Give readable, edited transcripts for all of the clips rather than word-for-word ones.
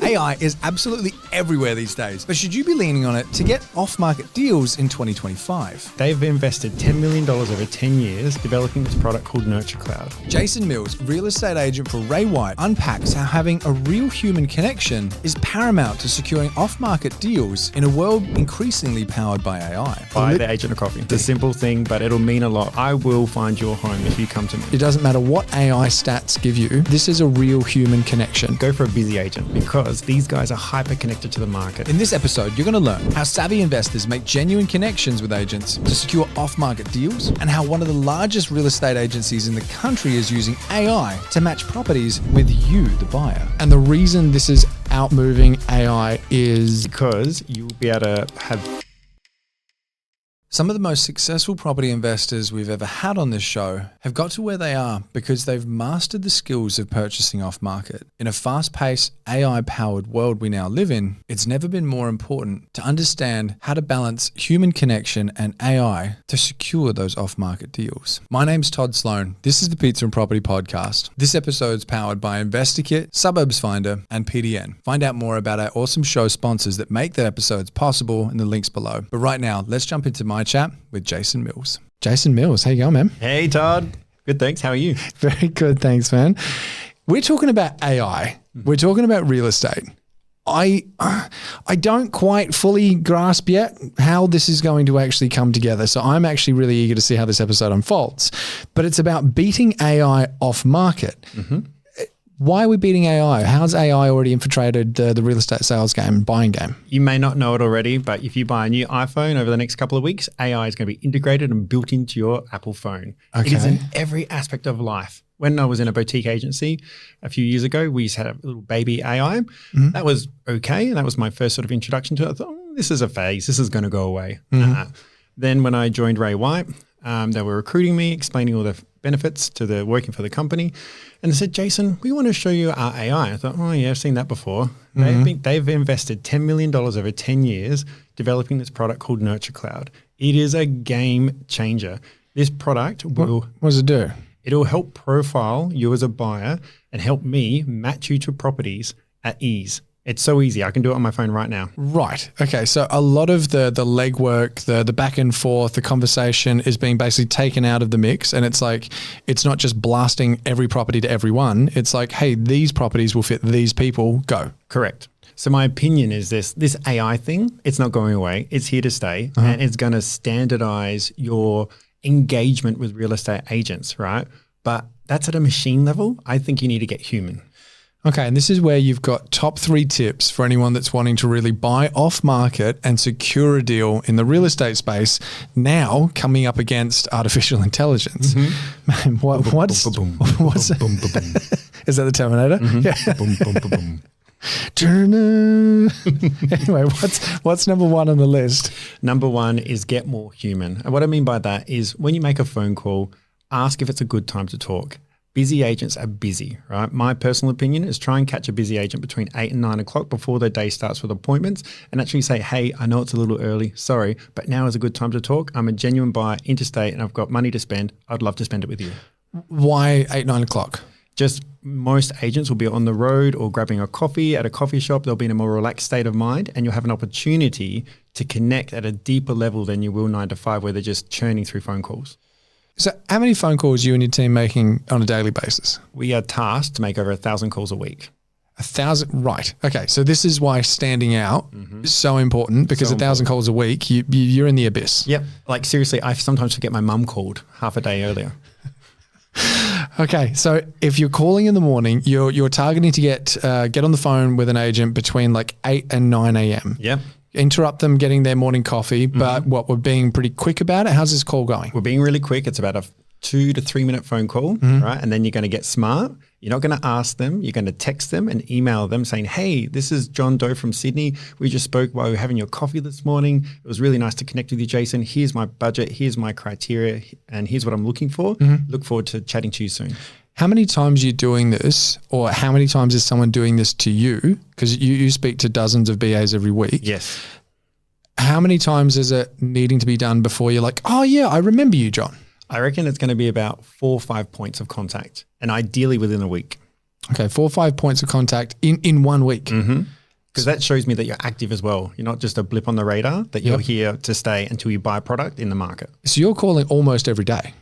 AI is absolutely everywhere these days, but should you be leaning on it to get off-market deals in 2025? They've invested $10 million over 10 years developing this product called Nurture Cloud. Jason Mills, real estate agent for Ray White, unpacks how having a real human connection is paramount to securing off-market deals in a world increasingly powered by AI. Buy the agent a coffee. It's a simple thing, but it'll mean a lot. I will find your home if you come to me. It doesn't matter what AI stats give you, this is a real human connection. Go for a busy agent because these guys are hyper connected to the market. In this episode, you're going to learn how savvy investors make genuine connections with agents to secure off-market deals, and how one of the largest real estate agencies in the country is using AI to match properties with you, the buyer. And the reason this is outmoving AI is Because you'll be able to have... some of the most successful property investors we've ever had on this show have got to where they are because they've mastered the skills of purchasing off market. In a fast-paced, AI-powered world we now live in, it's never been more important to understand how to balance human connection and AI to secure those off-market deals. My name's Todd Sloan. This is the Pizza and Property Podcast. This episode's powered by InvestorKit, Suburbs Finder, and PDN. Find out more about our awesome show sponsors that make the episodes possible in the links below. But right now, let's jump into my chat with Jason Mills. Jason Mills, how you going, man? Hey, Todd. Good, thanks. How are you? Very good, thanks, man. We're talking about AI. We're talking about real estate. I don't quite fully grasp yet how this is going to actually come together. So I'm actually really eager to see how this episode unfolds. But it's about beating AI off market. Mm-hmm. Why are we beating AI? How's AI already infiltrated the real estate sales game and buying game? You may not know it already, but if you buy a new iPhone over the next couple of weeks, AI is going to be integrated and built into your Apple phone. Okay. It is in every aspect of life. When I was in a boutique agency a few years ago, we used to have a little baby AI. Mm-hmm. That was okay. And that was my first sort of introduction to it. I thought, this is a phase. This is going to go away. Mm-hmm. Then when I joined Ray White, they were recruiting me, explaining all the benefits to the working for the company. And they said, Jason, we want to show you our AI. I thought, oh yeah, I've seen that before. Mm-hmm. They've invested $10 million over 10 years developing this product called Nurture Cloud. It is a game changer. This product will... What does it do? It'll help profile you as a buyer and help me match you to properties at ease. It's so easy. I can do it on my phone right now. Right. Okay. So a lot of the legwork, the back and forth, the conversation is being basically taken out of the mix. And it's like, it's not just blasting every property to everyone. It's like, hey, these properties will fit these people. Go. Correct. So my opinion is this AI thing, it's not going away. It's here to stay. Uh-huh. And it's going to standardize your engagement with real estate agents, right? But that's at a machine level. I think you need to get human. Okay, and this is where you've got top 3 tips for anyone that's wanting to really buy off market and secure a deal in the real estate space now coming up against artificial intelligence. Mm-hmm. Man, what's is that the Terminator? Mm-hmm. Yeah. Boom, boom, boom, boom. Anyway, what's number 1 on the list? Number 1 is get more human. And what I mean by that is when you make a phone call, ask if it's a good time to talk. Busy agents are busy, right? My personal opinion is try and catch a busy agent between 8 and 9 o'clock before their day starts with appointments and actually say, hey, I know it's a little early, sorry, but now is a good time to talk. I'm a genuine buyer, interstate, and I've got money to spend. I'd love to spend it with you. Why 8, 9 o'clock? Just most agents will be on the road or grabbing a coffee at a coffee shop. They'll be in a more relaxed state of mind and you'll have an opportunity to connect at a deeper level than you will 9 to 5 where they're just churning through phone calls. So how many phone calls are you and your team making on a daily basis? We are tasked to make over 1,000 calls a week. 1,000, right. Okay. So this is why standing out is so important because 1,000 calls a week, you're in the abyss. Yep. Like seriously, I sometimes forget my mum called half a day earlier. Okay. So if you're calling in the morning, you're targeting to get on the phone with an agent between like 8 and 9 a.m. Yep. Interrupt them getting their morning coffee, but we're being pretty quick about it. How's this call going? We're being really quick. It's about a 2 to 3 minute phone call, right? And then you're going to get smart. You're not going to ask them. You're going to text them and email them saying, hey, this is John Doe from Sydney. We just spoke while we were having your coffee this morning. It was really nice to connect with you, Jason. Here's my budget. Here's my criteria. And here's what I'm looking for. Look forward to chatting to you soon. How many times are you doing this, or how many times is someone doing this to you? Because you speak to dozens of BAs every week. Yes. How many times is it needing to be done before you're like, oh yeah, I remember you, John? I reckon it's going to be about 4 or 5 points of contact, and ideally within a week. Okay, 4 or 5 points of contact in 1 week. Because that shows me that you're active as well. You're not just a blip on the radar, that you're here to stay until you buy product in the market. So you're calling almost every day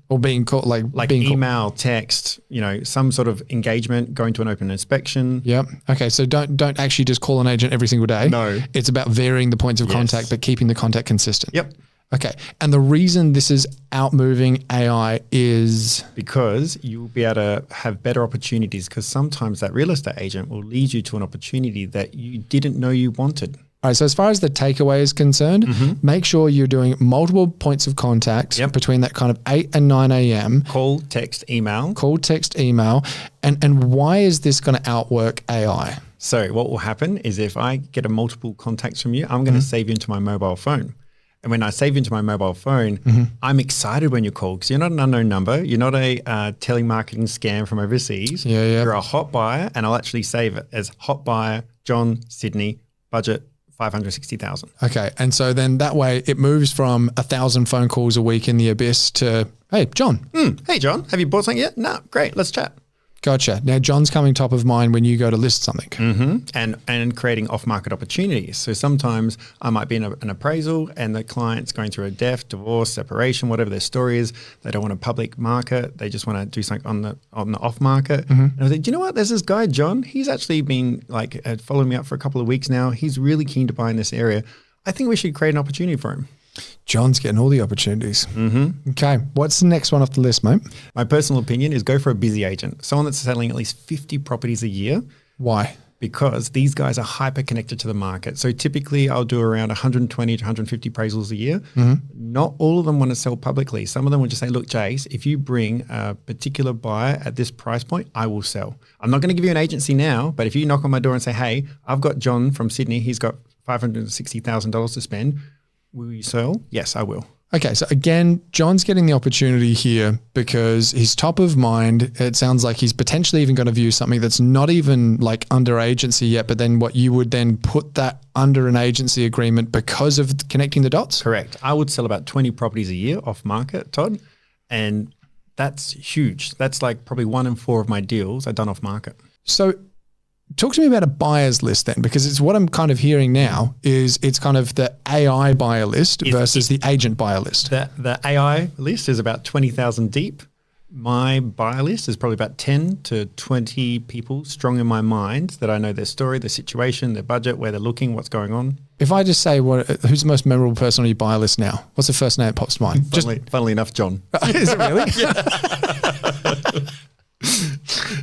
or being called like being email, text, some sort of engagement, going to an open inspection. Yep. Okay. So don't actually just call an agent every single day. No. It's about varying the points of contact, but keeping the contact consistent. Yep. Okay. And the reason this is outmoving AI is because you'll be able to have better opportunities, because sometimes that real estate agent will lead you to an opportunity that you didn't know you wanted. All right, so as far as the takeaway is concerned, make sure you're doing multiple points of contact between that kind of 8 and 9 a.m. Call, text, email. And why is this going to outwork AI? So what will happen is if I get a multiple contacts from you, I'm going to save you into my mobile phone. And when I save you into my mobile phone, I'm excited when you call, because you're not an unknown number. You're not a telemarketing scam from overseas. You're a hot buyer, and I'll actually save it as hot buyer, John, Sydney, budget $560,000. Okay. And so then that way it moves from 1,000 phone calls a week in the abyss to, hey, John. Hey, John, have you bought something yet? No, great. Let's chat. Gotcha. Now, John's coming top of mind when you go to list something. And creating off-market opportunities. So sometimes I might be in an appraisal and the client's going through a death, divorce, separation, whatever their story is. They don't want a public market. They just want to do something on the off-market. And I was like, do you know what? There's this guy, John. He's actually been following me up for a couple of weeks now. He's really keen to buy in this area. I think we should create an opportunity for him. John's getting all the opportunities. Okay. What's the next one off the list, mate? My personal opinion is go for a busy agent, someone that's selling at least 50 properties a year. Why? Because these guys are hyper connected to the market. So typically I'll do around 120 to 150 appraisals a year. Not all of them want to sell publicly. Some of them will just say, look, Jace, if you bring a particular buyer at this price point, I will sell. I'm not going to give you an agency now, but if you knock on my door and say, hey, I've got John from Sydney, he's got $560,000 to spend. Will you sell? Yes, I will. Okay. So again, John's getting the opportunity here because he's top of mind. It sounds like he's potentially even going to view something that's not even like under agency yet, but then what you would then put that under an agency agreement because of connecting the dots? Correct. I would sell about 20 properties a year off market, Todd. And that's huge. That's like probably 1 in 4 of my deals are done off market. So talk to me about a buyer's list then, because it's what I'm kind of hearing now is it's kind of the AI buyer list versus the agent buyer list. The AI list is about 20,000 deep. My buyer list is probably about 10 to 20 people strong in my mind that I know their story, their situation, their budget, where they're looking, what's going on. If I just say, who's the most memorable person on your buyer list now? What's the first name that pops to mind? Funnily enough, John. Is it really?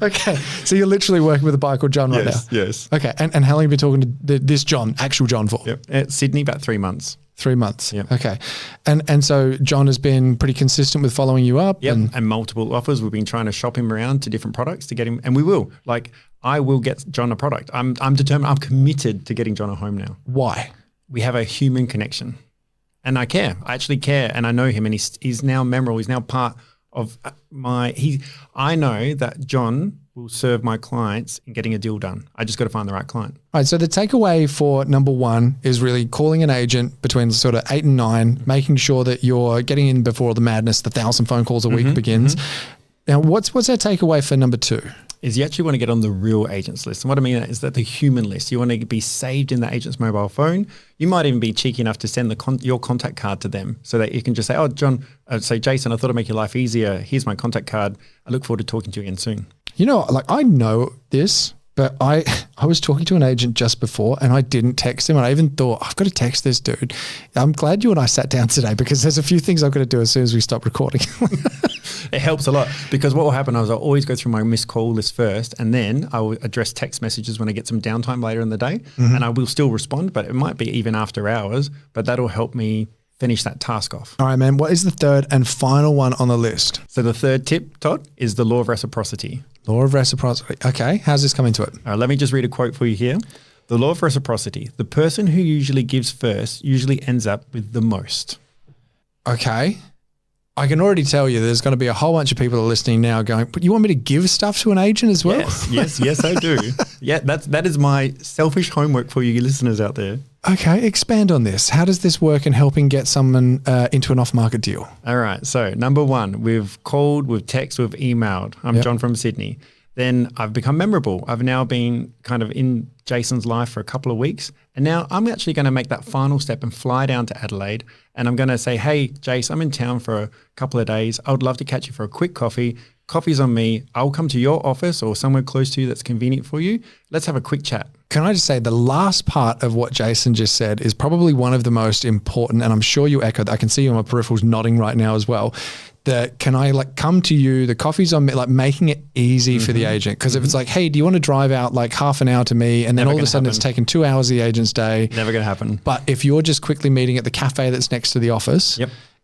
Okay, so you're literally working with a buyer called John right now? Yes. Okay, and how long have you been talking to this John, actual John, for? At Sydney, about 3 months. 3 months. Yep. Okay. And so John has been pretty consistent with following you up. Yep. And multiple offers. We've been trying to shop him around to different products to get him, and we will. Like, I will get John a product. I'm determined. I'm committed to getting John a home now. Why? We have a human connection, and I care. I actually care, and I know him, and he's now memorable. He's now part of I know that John will serve my clients in getting a deal done. I just got to find the right client. All right. So the takeaway for number 1 is really calling an agent between sort of 8 and 9, making sure that you're getting in before the madness, the 1,000 phone calls a week begins. Now, what's that takeaway for number 2? Is you actually want to get on the real agents list. And what I mean is that the human list. You want to be saved in the agent's mobile phone. You might even be cheeky enough to send your contact card to them so that you can just say, oh, John, say, Jason, I thought I'd make your life easier. Here's my contact card. I look forward to talking to you again soon. You know, like I know this, but I was talking to an agent just before and I didn't text him. And I even thought, I've got to text this dude. I'm glad you and I sat down today because there's a few things I've got to do as soon as we stop recording. It helps a lot because what will happen is I'll always go through my missed call list first, and then I will address text messages when I get some downtime later in the day, and I will still respond, but it might be even after hours, but that'll help me finish that task off. All right, man. What is the third and final one on the list? So the third tip, Todd, is the law of reciprocity. Law of reciprocity. Okay. How's this coming to it? All right, let me just read a quote for you here. The law of reciprocity. The person who usually gives first usually ends up with the most. Okay. I can already tell you there's going to be a whole bunch of people that are listening now going, but you want me to give stuff to an agent as well? Yes, I do. Yeah, that is my selfish homework for you listeners out there. Okay, expand on this. How does this work in helping get someone into an off-market deal? All right. So number 1, we've called, we've texted, we've emailed. I'm John from Sydney. then I've become memorable. I've now been kind of in Jason's life for a couple of weeks. And now I'm actually going to make that final step and fly down to Adelaide. And I'm going to say, hey, Jace, I'm in town for a couple of days. I would love to catch you for a quick coffee. Coffee's on me. I'll come to your office or somewhere close to you that's convenient for you. Let's have a quick chat. Can I just say the last part of what Jason just said is probably one of the most important, and I'm sure you echo that. I can see you on my peripherals nodding right now as well. That can I like come to you, the coffee's on me, like making it easy for the agent. Because if it's like, hey, do you want to drive out like half an hour to me? And then all of a sudden it's taken 2 hours of the agent's day. Never going to happen. But if you're just quickly meeting at the cafe that's next to the office,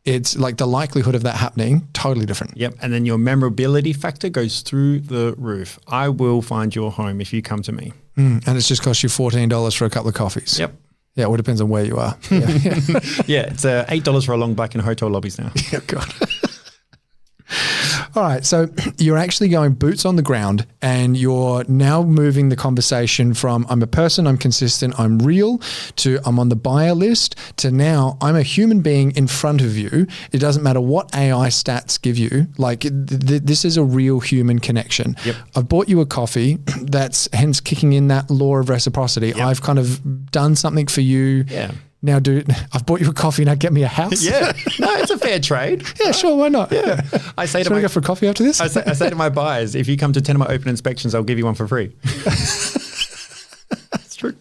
it's like the likelihood of that happening, totally different. Yep. And then your memorability factor goes through the roof. I will find your home if you come to me. And it's just cost you $14 for a couple of coffees. Yep. Yeah, well, it depends on where you are. Yeah, it's $8 for a long black in hotel lobbies now. Yeah, God. All right, so you're actually going boots on the ground and you're now moving the conversation from I'm a person, I'm consistent, I'm real, to I'm on the buyer list, to now I'm a human being in front of you. It doesn't matter what AI stats give you. Like this is a real human connection. Yep. I've bought you a coffee. That's hence kicking in that law of reciprocity. Yep. I've kind of done something for you. Yeah. Now, dude, I've bought you a coffee. Now get me a house. Yeah, no, it's a fair trade. Yeah, sure, why not? Yeah, I say to go for a coffee after this. I say to my buyers, if you come to 10 of my open inspections, I'll give you one for free. It's true,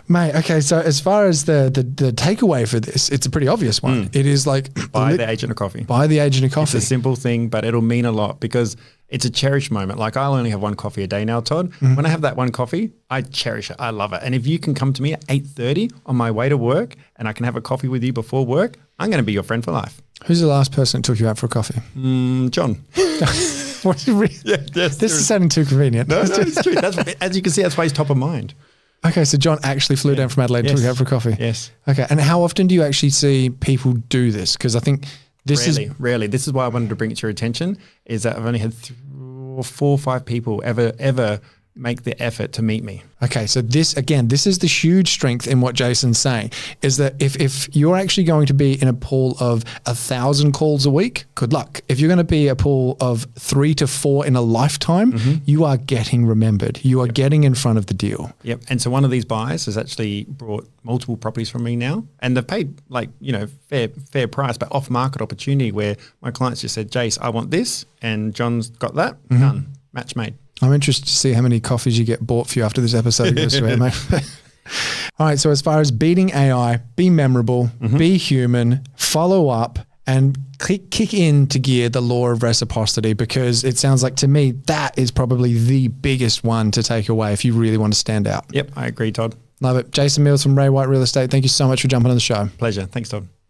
mate. Okay, so as far as the takeaway for this, it's a pretty obvious one. It is like buy the agent a coffee. Buy the agent a coffee. It's a simple thing, but it'll mean a lot because it's a cherished moment. Like I'll only have one coffee a day now, Todd. When I have that one coffee, I cherish it. I love it. And if you can come to me at 8:30 on my way to work and I can have a coffee with you before work, I'm going to be your friend for life. Who's the last person that took you out for a coffee? John. This is sounding too convenient. No, it's true. As you can see, that's why he's top of mind. Okay, so John actually flew down from Adelaide and took you out for a coffee. Yes. Okay, and how often do you actually see people do this? Because I think Rarely. This is why I wanted to bring it to your attention, is that I've only had 4 or 5 people ever make the effort to meet me. Okay, so this is the huge strength in what Jason's saying, is that if you're actually going to be in a pool of 1,000 calls a week, good luck. If you're going to be a pool of 3 to 4 in a lifetime, you are getting remembered. You are getting in front of the deal. Yep. And so one of these buyers has actually brought multiple properties from me now, and they've paid fair price, but off market opportunity where my clients just said, Jace, I want this, and John's got that, done, match made. I'm interested to see how many coffees you get bought for you after this episode goes through, mate. All right, so as far as beating AI, be memorable, be human, follow up, and kick into gear the law of reciprocity, because it sounds like to me that is probably the biggest one to take away if you really want to stand out. Yep, I agree, Todd. Love it. Jason Mills from Ray White Real Estate, thank you so much for jumping on the show. Pleasure. Thanks, Todd.